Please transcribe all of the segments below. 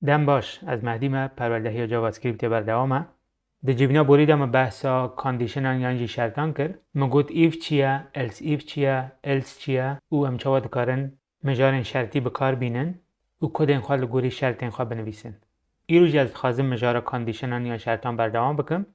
دم باش از مهدی ما پروردهی جاوا اسکریپت بردوامه ده جیونا بوریدم بحثا کاندیشنان یعنی شرطان کرد مگوت ایف چیه ایف چیه چیه او همچوا دکارن مجارن شرطی بکار بینن او کدین خواه لگوری شرطین خواه بنویسن ایرو جز خازم مجارا کاندیشنان یا شرطان بردوام بکم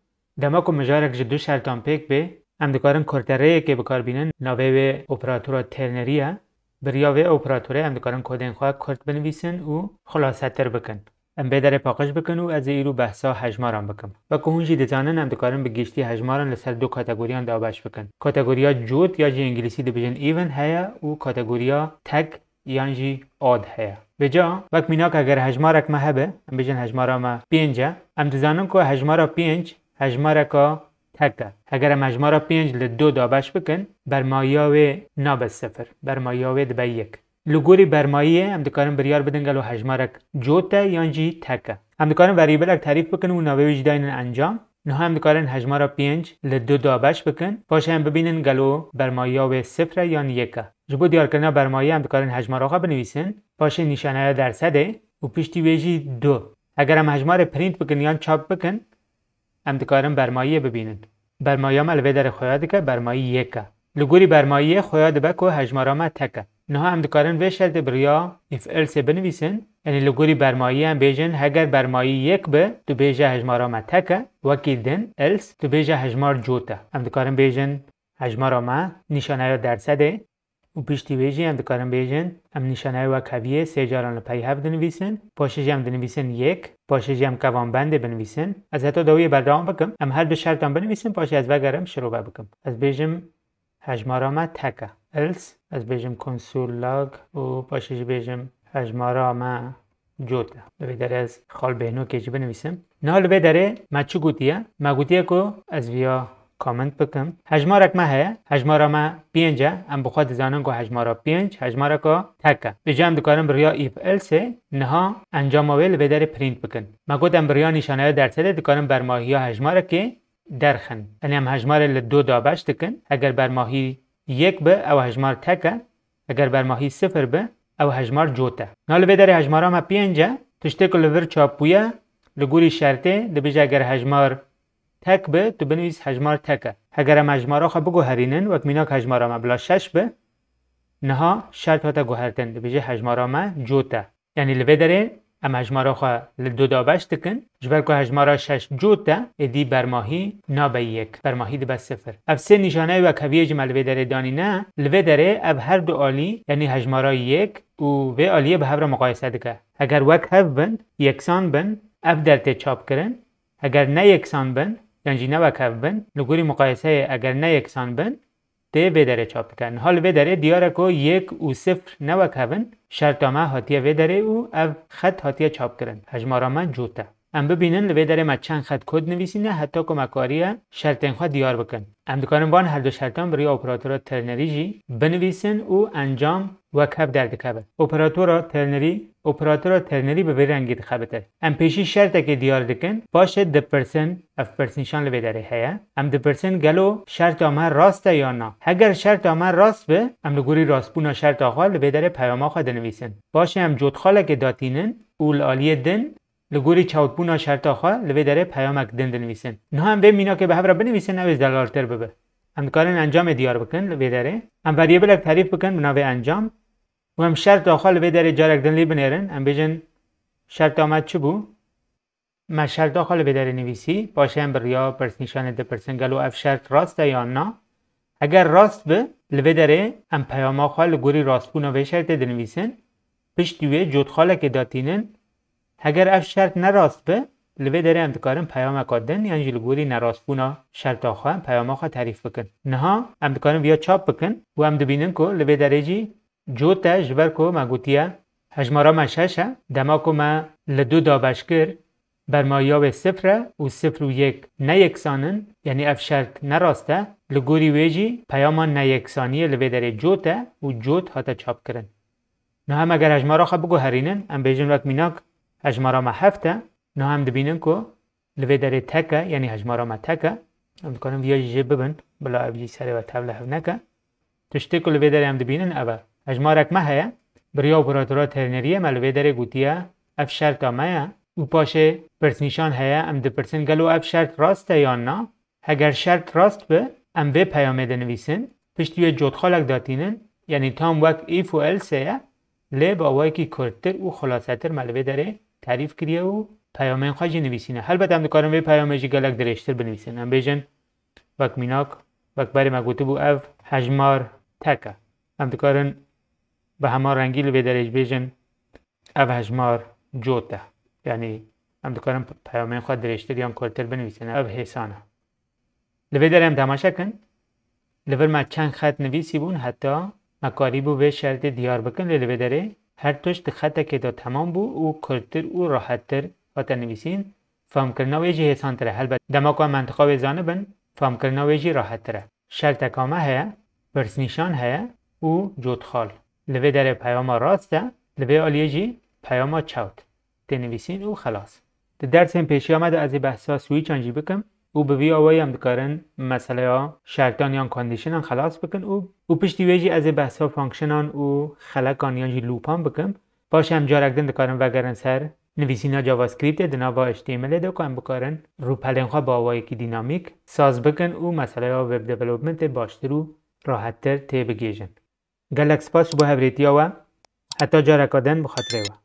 دما کو مجارک جدو شرطان پیک به ام دکارن کرتره که بکار بینن ناوه اپراتورا ترنریه بریاوه اپراتوره ام دکارن کدین خواه کرد بنویسن و خلاصه تر بکن ام بدر پاکش بکن و از ایرو بحثا هجماران بکم و که هونجی دزانن ام دکارن به گشتی هجماران لسر دو کاتگوریان دابش بکن کاتگوریا جوت یا جی انگلیسی دی بجن ایون هیا و کاتگوریا تگ یعنی جی آد هیا بجا وقت میناک اگر هجمارک ما هبه ام بجن هجمارا ما پینجا ام دزانن که هجمارا پینج هجمارکا تکه اگر ام هجمارا پینج لدو دابش بکن برمایاوه نابه صفر برمایاوه دبه یک لگوری برمایه هم دکارن بریار بدن گلو هجمارک جوته یانجی تکه هم دکارن وریبل اک تعریف بکن و ناوه وجداین انجام نه هم دکارن هجمارا پینج لدو دابش بکن باشه هم ببینن گلو برمایه و صفر یان یکه جبو دیار کردن برمایه هم دکارن هجمارا خواه بنویسن باشه نشانه درصده و پشتی ویجی دو اگر هم هجمار پرینت بکن یان چاپ بکن هم دکارن برمایه ببینن برمایه هم الوه در خویاده که برمایه یکه لگوری برمایه خویاده بکو هجمارا ما تکه نه هم دکارن و شرط بریا if else بنویسن یعنی لگوری برمایه هم بیجن اگر برمایه یک به تو بیجه هجمارا ما تکه وکی دن else تو بیجه هجمار جوته هم دکارن بیجن هجمارا ما نشانه درصده و پشتی بیجی هم دکارن بیجن هم نشانه و کویه سه جاران لپی هفت دنویسن پاشجی هم دنویسن یک پاشجی هم کوان بنده بنویسن از حتی دوی بردام بکم هم هر دو شرط هم بنویسن پاشه از وگرم شروع بکم از بیجم هجمارا ما تکه else از بیجم کنسول لاگ و پاشش بیجم هجمارا ما جوته لبه داره از خال بهنو که جی بنویسم نه لبه داره ما چو گوتیه ما گوتیه که از ویا کامنت بکم هجمارک ما هیا هجمارا ما پینجه ام بخواد زانن که هجمارا پینج هجمارا که تکه بجا هم دکارم بریا ایف else نه انجام آوه لبه داره پرینت بکن ما گوتم بریا نشانه درصده دکارم برماهی ها هجمارا که درخن یعنی هم هجمار لدو دابش دکن اگر برماهی یک به او هجمار تکه اگر برماهی صفر به او هجمار جوته نال به در هجمارا ما پینجه تشته که لور چاپویه لگوری شرطه دبیجه اگر هجمار تک به تو بنویس هجمار تکه اگر هم هجمارا خواه بگو هرینن وقت میناک هجمارا ما بلا شش به نها شرط هاتا گو هرتن دبیجه هجمارا ما جوته یعنی لبه داره ام هجمارا خواه لدو دابش دکن جبر که هجمارا شش جوته ادی برماهی نابه یک برماهی دی بس صفر اف سه نشانه و کویه جمع لوه داره دانی نه لوه داره اب هر دو آلی یعنی هجمارا یک و آلیه به هفر مقایسه دکه اگر وک هف بند یکسان بند اف در ته چاپ کرن اگر نه یکسان بند یعنی نه وک هف بند لگوری مقایسه اگر نه یکسان بند ده به داره چاپ کردن حال به داره دیاره که یک و صفر نوک هون شرطامه هاتیه به داره و او خط هاتیه چاپ کردن هجمارا من جوته ام ببینن به داره ما چند خط کد نویسینه حتی که مکاریه شرطین خواه دیار بکن ام دکارن بان هر دو شرطان برای اپراتورا ترنری جی بنویسن و انجام وکف در دکبه اپراتورا ترنری به بی رنگی دخبته ام پیشی شرطه که دیار دکن باشه ده پرسن اف پرسنشان لبه داره هیا ام ده پرسن گلو شرط آمه راسته یا نه اگر شرط آمه راست به ام لگوری راست بونا شرط آخواه لبه داره پیام خواه دنویسن باشه ام جود خاله که داتینن اول آلیه دن لگوری چاوت بونا شرط آخواه لبه داره پیامک دن دنویسن نه هم به مینا که به هفره بنویسن اوز دلالتر ببه ام کارن انجام دیار بکن لبه داره ام وریبل اک تعریف بکن بناوه انجام و هم شرط آخواه لبه داره جارک دن لی بنیرن ام بیجن شرط آمد چه بو؟ ما شرط آخواه لبه داره نویسی باشه هم بریا پرسنیشان ده پرسن گلو اف شرط راسته یا نه اگر راست به لبه داره ام پیام آخواه لگوری راست بونا و شرط دنویسن پشتیوه جود خاله که داتینن اگر اف شرط نراست به لبه داره ام دکارن پیام اکادن یعنی لگوری نراست بونا شرط آخواه پیام آخواه تعریف بکن نه ام دکارن بیا چاپ بکن و ام دبینن که لبه داره جی جوته جبر که ما گوتیه هجمارا ما ششه دما که ما لدو دابش کر برمایا به صفر و صفر و یک نه یکسانن یعنی اف شرط نراسته لگوری ویجی پیاما نه یکسانیه لبه داره جوته و جوت هاتا چاپ کرن نه هم اگر هجمارا خواه بگو هرینن ام بیجن وقت میناک هجمارا ما هفته نه هم دبینن که لبه داره تکه یعنی هجمارا ما تکه ام دکنم ویا جی ببن بلا افجی سره و تبله هف نکه تشتی که لبه داره هم دبینن اوه هجمارک ما هیا بریا اپراتورا ترنریه ملوه داره گوتیه اف شرط مایه و پاشه پرسنیشان هیا ام دپرسن گلو اف شرط راسته یا نه. اگر شرط راست به ام به پیامه دنویسن پشتی جودخالک داتینن یعنی تام وک ایف و السه لی با وای کی کرتر و خلاصتر ملوه داره تعریف کریه و پیامه خواهی نویسینه. البته هم دکارم به پیامه جی گلک درشتر بنویسن. هم بیجن وک میناک وک باری ما گوته بو اف حجمار تکه. هم دکارن به همه رنگی لوی درش بیجن اف حجمار جوته. یعنی هم دکارم پیامه خواهی درشتر یا کرتر بنویسن. اف حسانه. لوی دارم تماشا کن. لور ما چند خط نویسی بون حتی مکاری بو به شرط دیار بکن لوی داره هر توش خطه که دا تمام بو او کرتر او راحتتر خاطر نویسین فهم کرنا ویجی حسان تره. البته دماغ منطقه ویزانه بن فهم کرنا ویجی راحت تره. شرط کامه هیا پرسنیشان هیا او جودخال لوی داره پیام راسته لوی آلیه جی پیام چوت تنویسین او خلاص. درس این پیشی آمده از بحثا سویچ انجی بکن او به وی آوایی هم دکارن مسئله ها شرطان یا کاندیشنان خلاص بکن او پشتی ویجی از بحث ها فانکشنان او خلقان یا جی لوپان بکن باشه هم جارکدن دکارن وگرن سر نویسین ها جاوا اسکریپت دنا با HTML دکارن بکارن رو پلن خواه با آوایی که دینامیک ساز بکن او مسئله ها وب دیولوپمنت باشتر و راحت تر تی بگیجن. گلک سپاس با هوریتی ها و حتی جارکادن بخاطره و